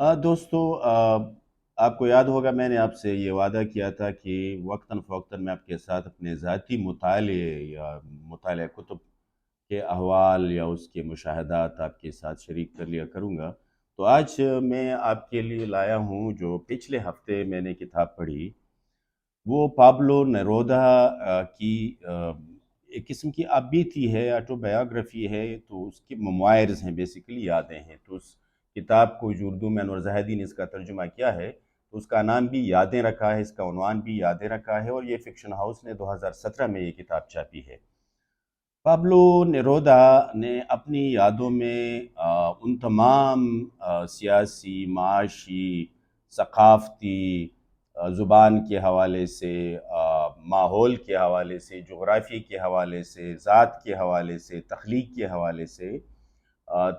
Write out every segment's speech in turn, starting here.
دوستو، آپ کو یاد ہوگا میں نے آپ سے یہ وعدہ کیا تھا کہ وقتاً فوقتاً میں آپ کے ساتھ اپنے ذاتی مطالعے یا مطالعہ کتب کے احوال یا اس کے مشاہدات آپ کے ساتھ شریک کر لیا کروں گا۔ تو آج میں آپ کے لیے لایا ہوں جو پچھلے ہفتے میں نے کتاب پڑھی، وہ پابلو نیرودا کی ایک قسم کی آپ بیتی ہے، آٹو بایوگرافی ہے، تو اس کے مموائرز ہیں، بیسیکلی یادیں ہیں۔ تو اس کتاب کو جو اردو میں انور زاہدی نے اس کا ترجمہ کیا ہے، تو اس کا نام بھی یادیں رکھا ہے، اس کا عنوان بھی یادیں رکھا ہے، اور یہ فکشن ہاؤس نے 2017 میں یہ کتاب چھاپی ہے۔ پابلو نیرودا نے اپنی یادوں میں ان تمام سیاسی، معاشی، ثقافتی، زبان کے حوالے سے، ماحول کے حوالے سے، جغرافی کے حوالے سے، ذات کے حوالے سے، تخلیق کے حوالے سے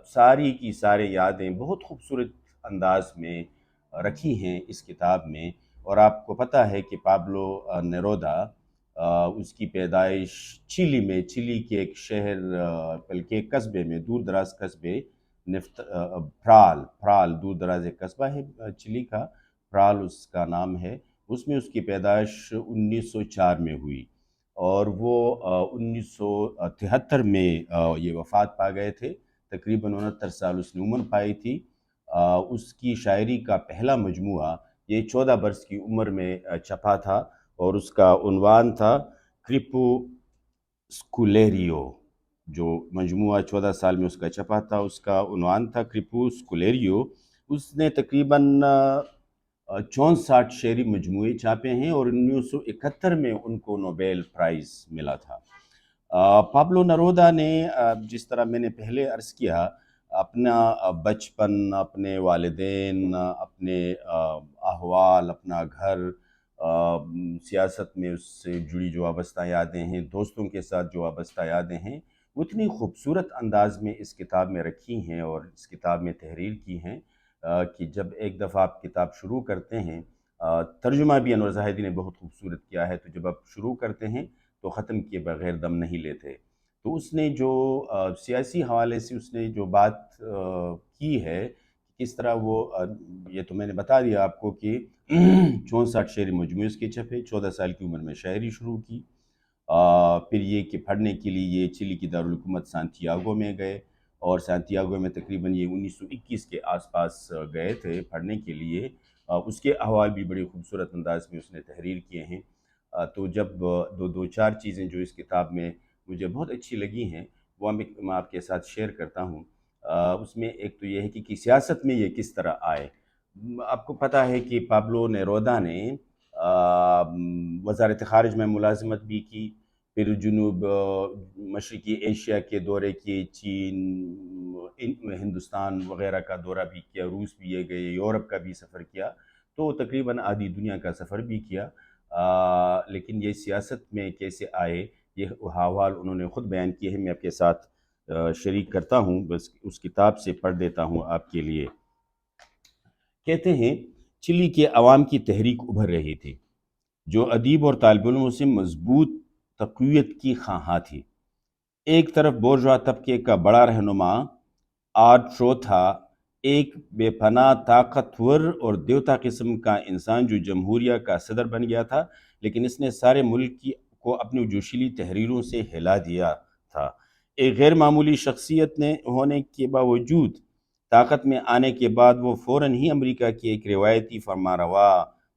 ساری کی سارے یادیں بہت خوبصورت انداز میں رکھی ہیں اس کتاب میں۔ اور آپ کو پتہ ہے کہ پابلو نیرودا اس کی پیدائش چلی میں، چلی کے ایک شہر بلکہ ایک قصبے میں، دور دراز قصبے پرال دور دراز ایک قصبہ ہے چلی کا، پرال اس کا نام ہے۔ اس میں اس کی پیدائش 1904 میں ہوئی، اور وہ 1973 میں یہ وفات پا گئے تھے۔ تقریباً 69 سال اس نے عمر پائی تھی۔ اس کی شاعری کا پہلا مجموعہ یہ 14 برس کی عمر میں چھپا تھا، اور اس کا عنوان تھا کریپو سکولیریو۔ جو مجموعہ 14 سال میں اس کا چھپا تھا، اس کا عنوان تھا کریپو سکولیریو۔ اس نے تقریباً 64 شعری مجموعے چھاپے ہیں، اور 1971 میں ان کو نوبیل پرائز ملا تھا۔ پابلو نیرودا نے جس طرح میں نے پہلے عرض کیا، اپنا بچپن، اپنے والدین، اپنے احوال، اپنا گھر، سیاست میں اس سے جڑی جو وابستہ یادیں ہیں، دوستوں کے ساتھ جو وابستہ یادیں ہیں، وہ اتنی خوبصورت انداز میں اس کتاب میں رکھی ہیں اور اس کتاب میں تحریر کی ہیں کہ جب ایک دفعہ آپ کتاب شروع کرتے ہیں، ترجمہ بھی انور زاہدی نے بہت خوبصورت کیا ہے، تو جب آپ شروع کرتے ہیں تو ختم کیے بغیر دم نہیں لیتے۔ تو اس نے جو سیاسی حوالے سے اس نے جو بات کی ہے، کس طرح وہ یہ تو میں نے بتا دیا آپ کو کہ 64 شعری مجموعے اس کے چھپے، 14 سال کی عمر میں شاعری شروع کی۔ پھر یہ کہ پڑھنے کے لیے یہ چلی کی دارالحکومت سانتیاگو میں گئے، اور سانتیاگو میں تقریباً یہ 1921 کے آس پاس گئے تھے پڑھنے کے لیے۔ اس کے احوال بھی بڑی خوبصورت انداز میں اس نے تحریر کیے ہیں۔ تو جب دو چار چیزیں جو اس کتاب میں مجھے بہت اچھی لگی ہیں، وہ میں آپ کے ساتھ شیئر کرتا ہوں۔ اس میں ایک تو یہ ہے کہ سیاست میں یہ کس طرح آئے۔ آپ کو پتہ ہے کہ پابلو نیرودا نے وزارت خارج میں ملازمت بھی کی، پھر جنوب مشرقی ایشیا کے دورے کیے، چین، ہندوستان وغیرہ کا دورہ بھی کیا، روس بھی یہ گئے، یورپ کا بھی سفر کیا، تو تقریباً آدھی دنیا کا سفر بھی کیا۔ لیکن یہ سیاست میں کیسے آئے، یہ احوال انہوں نے خود بیان کیے ہیں، میں آپ کے ساتھ شریک کرتا ہوں، بس اس کتاب سے پڑھ دیتا ہوں آپ کے لیے۔ کہتے ہیں چلی کے عوام کی تحریک ابھر رہی تھی، جو ادیب اور طالب علموں سے مضبوط تقویت کی خواہاں تھی۔ ایک طرف بورژوا طبقے کا بڑا رہنما آرٹرو تھا، ایک بے پناہ طاقتور اور دیوتا قسم کا انسان جو جمہوریہ کا صدر بن گیا تھا، لیکن اس نے سارے ملک کو اپنی جوشیلی تحریروں سے ہلا دیا تھا۔ ایک غیر معمولی شخصیت ہونے کے باوجود طاقت میں آنے کے بعد وہ فوراً ہی امریکہ کی ایک روایتی فرمانروا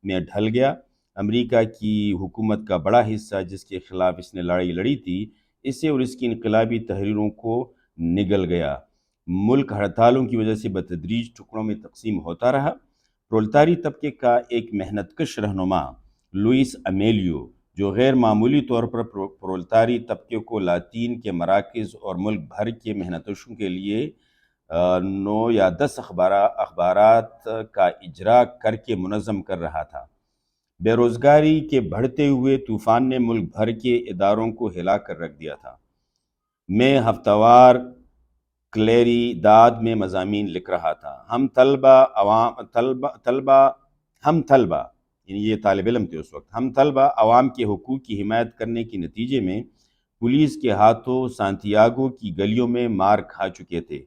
میں ڈھل گیا۔ امریکہ کی حکومت کا بڑا حصہ جس کے خلاف اس نے لڑائی لڑی تھی، اسے اور اس کی انقلابی تحریروں کو نگل گیا۔ ملک ہڑتالوں کی وجہ سے بتدریج ٹکڑوں میں تقسیم ہوتا رہا۔ پرولتاری طبقے کا ایک محنت کش رہنما لوئس امیلیو، جو غیر معمولی طور پر پرولتاری طبقے کو لاطین کے مراکز اور ملک بھر کے محنتکشوں کے لیے 9 یا 10 اخبارات کا اجرا کر کے منظم کر رہا تھا۔ بے روزگاری کے بڑھتے ہوئے طوفان نے ملک بھر کے اداروں کو ہلا کر رکھ دیا تھا۔ میں ہفتہ وار کلیری داد میں مضامین لکھ رہا تھا۔ ہم طلبہ یعنی یہ طالب علم تھے اس وقت، ہم طلبہ عوام کے حقوق کی حمایت کرنے کے نتیجے میں پولیس کے ہاتھوں سانتیاگو کی گلیوں میں مار کھا چکے تھے۔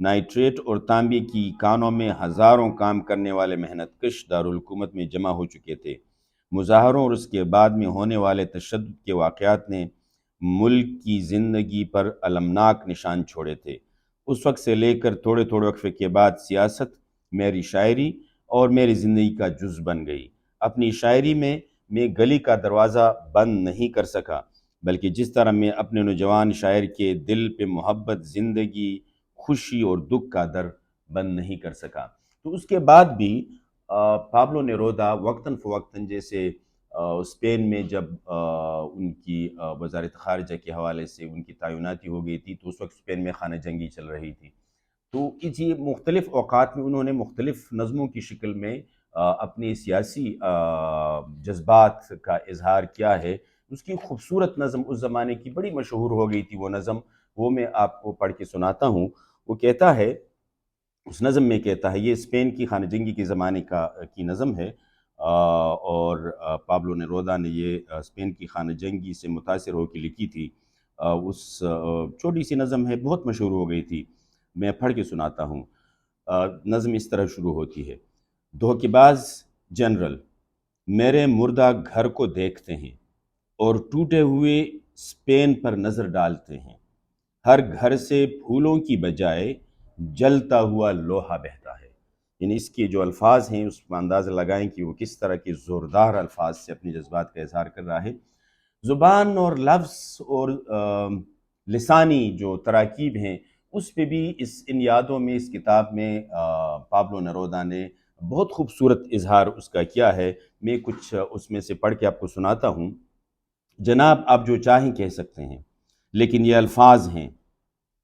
نائٹریٹ اور تانبے کی کانوں میں ہزاروں کام کرنے والے محنت کش دارالحکومت میں جمع ہو چکے تھے۔ مظاہروں اور اس کے بعد میں ہونے والے تشدد کے واقعات نے ملک کی زندگی پر المناک نشان چھوڑے تھے۔ اس وقت سے لے کر تھوڑے تھوڑے وقفے کے بعد سیاست میری شاعری اور میری زندگی کا جز بن گئی۔ اپنی شاعری میں گلی کا دروازہ بند نہیں کر سکا، بلکہ جس طرح میں اپنے نوجوان شاعر کے دل پہ محبت، زندگی، خوشی اور دکھ کا در بند نہیں کر سکا۔ تو اس کے بعد بھی پابلو نیرودا وقتاً فوقتاً، جیسے اسپین میں جب ان کی وزارت خارجہ کے حوالے سے ان کی تعیناتی ہو گئی تھی، تو اس وقت اسپین میں خانہ جنگی چل رہی تھی، تو یہ مختلف اوقات میں انہوں نے مختلف نظموں کی شکل میں اپنی سیاسی جذبات کا اظہار کیا ہے۔ اس کی خوبصورت نظم اس زمانے کی بڑی مشہور ہو گئی تھی، وہ نظم، وہ میں آپ کو پڑھ کے سناتا ہوں۔ وہ کہتا ہے، اس نظم میں کہتا ہے، یہ اسپین کی خانہ جنگی کے زمانے کی نظم ہے، اور پابلو نیرودا نے یہ اسپین کی خانہ جنگی سے متاثر ہو کے لکھی تھی۔ اس چھوٹی سی نظم ہے، بہت مشہور ہو گئی تھی، میں پڑھ کے سناتا ہوں۔ نظم اس طرح شروع ہوتی ہے: دھوکے باز جنرل میرے مردہ گھر کو دیکھتے ہیں اور ٹوٹے ہوئے اسپین پر نظر ڈالتے ہیں۔ ہر گھر سے پھولوں کی بجائے جلتا ہوا لوہا بہتا ہے۔ یعنی اس کے جو الفاظ ہیں اس میں اندازہ لگائیں کہ وہ کس طرح کے زوردار الفاظ سے اپنی جذبات کا اظہار کر رہا ہے۔ زبان اور لفظ اور لسانی جو تراکیب ہیں، اس پہ بھی ان یادوں میں، اس کتاب میں پابلو نیرودا نے بہت خوبصورت اظہار اس کا کیا ہے۔ میں کچھ اس میں سے پڑھ کے آپ کو سناتا ہوں۔ جناب آپ جو چاہیں کہہ سکتے ہیں، لیکن یہ الفاظ ہیں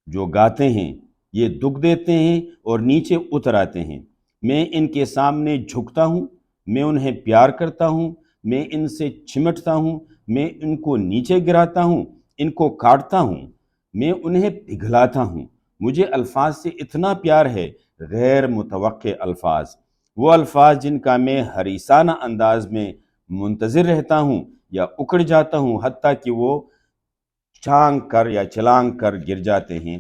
جو گاتے ہیں، یہ دکھ دیتے ہیں اور نیچے اتر آتے ہیں۔ میں ان کے سامنے جھکتا ہوں، میں انہیں پیار کرتا ہوں، میں ان سے چمٹتا ہوں، میں ان کو نیچے گراتا ہوں، ان کو کاٹتا ہوں، میں انہیں پگھلاتا ہوں۔ مجھے الفاظ سے اتنا پیار ہے، غیر متوقع الفاظ، وہ الفاظ جن کا میں حریصانہ انداز میں منتظر رہتا ہوں یا اکڑ جاتا ہوں، حتیٰ کہ وہ چھانگ کر یا چھلانگ کر گر جاتے ہیں۔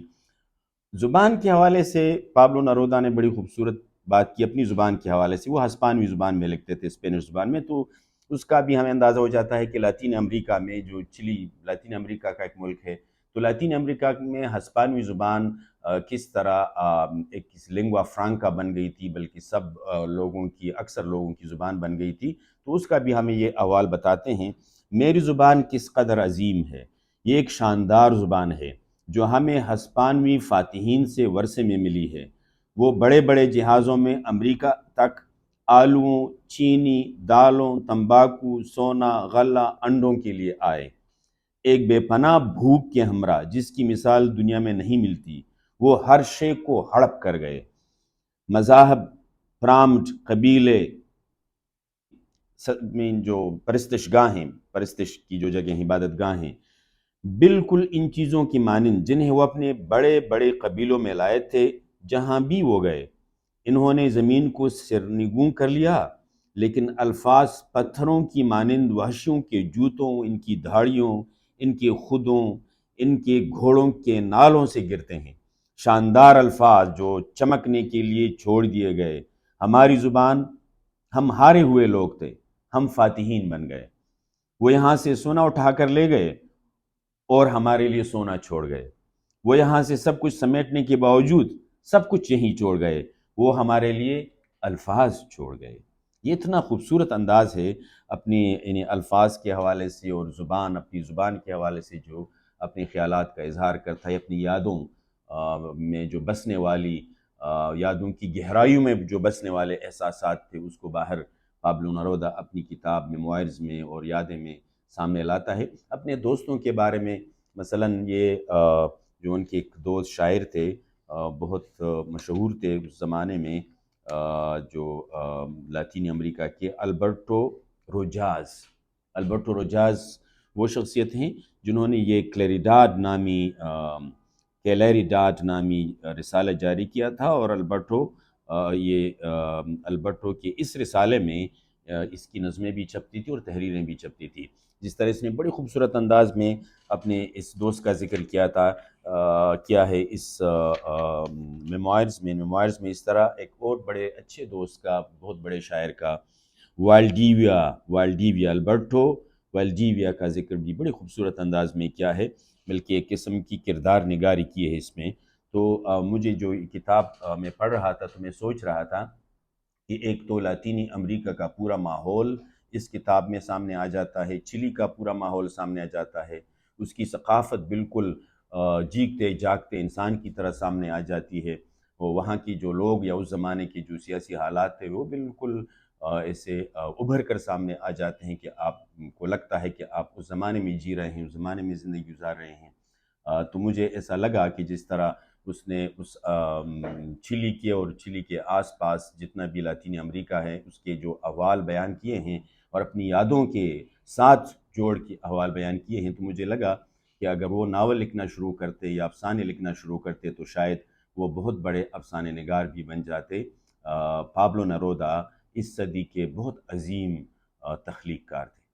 زبان کے حوالے سے پابلو نیرودا نے بڑی خوبصورت بات کی اپنی زبان کے حوالے سے۔ وہ ہسپانوی زبان میں لکھتے تھے، اسپینش زبان میں، تو اس کا بھی ہمیں اندازہ ہو جاتا ہے کہ لاطین امریکہ میں، جو چلی لاطین امریکہ کا ایک ملک ہے، تو لاطین امریکہ میں ہسپانوی زبان کس طرح ایک لنگوا فرانکا بن گئی تھی، بلکہ سب لوگوں کی، اکثر لوگوں کی زبان بن گئی تھی، تو اس کا بھی ہمیں یہ احوال بتاتے ہیں۔ میری زبان کس قدر عظیم ہے، یہ ایک شاندار زبان ہے جو ہمیں ہسپانوی فاتحین سے ورثے میں ملی ہے۔ وہ بڑے بڑے جہازوں میں امریکہ تک آلووں، چینی، دالوں، تمباکو، سونا، غلہ، انڈوں کے لیے آئے۔ ایک بے پناہ بھوک کے ہمراہ جس کی مثال دنیا میں نہیں ملتی، وہ ہر شے کو ہڑپ کر گئے۔ مذاہب، پرامٹ، قبیلے میں جو پرستش گاہیں، پرستش کی جو جگہیں، عبادت گاہیں، بالکل ان چیزوں کی مانند جنہیں وہ اپنے بڑے بڑے قبیلوں میں لائے تھے، جہاں بھی وہ گئے انہوں نے زمین کو سرنگوں کر لیا، لیکن الفاظ پتھروں کی مانند وحشیوں کے جوتوں، ان کی دھاڑیوں، ان کے خودوں، ان کے گھوڑوں کے نالوں سے گرتے ہیں۔ شاندار الفاظ جو چمکنے کے لیے چھوڑ دیے گئے۔ ہماری زبان، ہم ہارے ہوئے لوگ تھے، ہم فاتحین بن گئے۔ وہ یہاں سے سونا اٹھا کر لے گئے اور ہمارے لیے سونا چھوڑ گئے۔ وہ یہاں سے سب کچھ سمیٹنے کے باوجود سب کچھ یہیں چھوڑ گئے، وہ ہمارے لیے الفاظ چھوڑ گئے۔ یہ اتنا خوبصورت انداز ہے اپنی الفاظ کے حوالے سے، اور اپنی زبان کے حوالے سے جو اپنے خیالات کا اظہار کرتا ہے، اپنی یادوں میں جو بسنے والی، یادوں کی گہرائیوں میں جو بسنے والے احساسات تھے، اس کو باہر پابلو نیرودا اپنی کتاب میموائرز میں اور یادیں میں سامنے لاتا ہے۔ اپنے دوستوں کے بارے میں مثلاً یہ جو ان کے ایک دوست شاعر تھے، بہت مشہور تھے اس زمانے میں، جو لاطینی امریکہ کے البرٹو روجاز وہ شخصیت ہیں جنہوں نے یہ کلیریڈاد نامی رسالہ جاری کیا تھا، اور البرٹو کے اس رسالے میں اس کی نظمیں بھی چھپتی تھی اور تحریریں بھی چھپتی تھی۔ جس طرح اس نے بڑی خوبصورت انداز میں اپنے اس دوست کا ذکر کیا تھا، کیا ہے اس میموائرز میں اس طرح ایک اور بڑے اچھے دوست کا، بہت بڑے شاعر کا، والڈیویا البرٹو والڈیویا کا ذکر بھی بڑے خوبصورت انداز میں کیا ہے، بلکہ ایک قسم کی کردار نگاری کی ہے اس میں۔ تو مجھے جو یہ کتاب میں پڑھ رہا تھا تو میں سوچ رہا تھا کہ ایک تو لاطینی امریکہ کا پورا ماحول اس کتاب میں سامنے آ جاتا ہے، چلی کا پورا ماحول سامنے آ جاتا ہے، اس کی ثقافت بالکل جیگتے جاگتے انسان کی طرح سامنے آ جاتی ہے، اور وہاں کی جو لوگ یا اس زمانے کے جو سیاسی حالات تھے وہ بالکل ایسے ابھر کر سامنے آ جاتے ہیں کہ آپ کو لگتا ہے کہ آپ اس زمانے میں جی رہے ہیں، اس زمانے میں زندگی گزار رہے ہیں۔ تو مجھے ایسا لگا کہ جس طرح اس نے اس چلی کے اور چلی کے آس پاس جتنا بھی لاطینی امریکہ ہے اس کے جو احوال بیان کیے ہیں اور اپنی یادوں کے ساتھ جوڑ کے احوال بیان کیے ہیں، تو مجھے لگا کہ اگر وہ ناول لکھنا شروع کرتے یا افسانے لکھنا شروع کرتے تو شاید وہ بہت بڑے افسانے نگار بھی بن جاتے۔ پابلو نرودا اس صدی کے بہت عظیم تخلیق کار تھے۔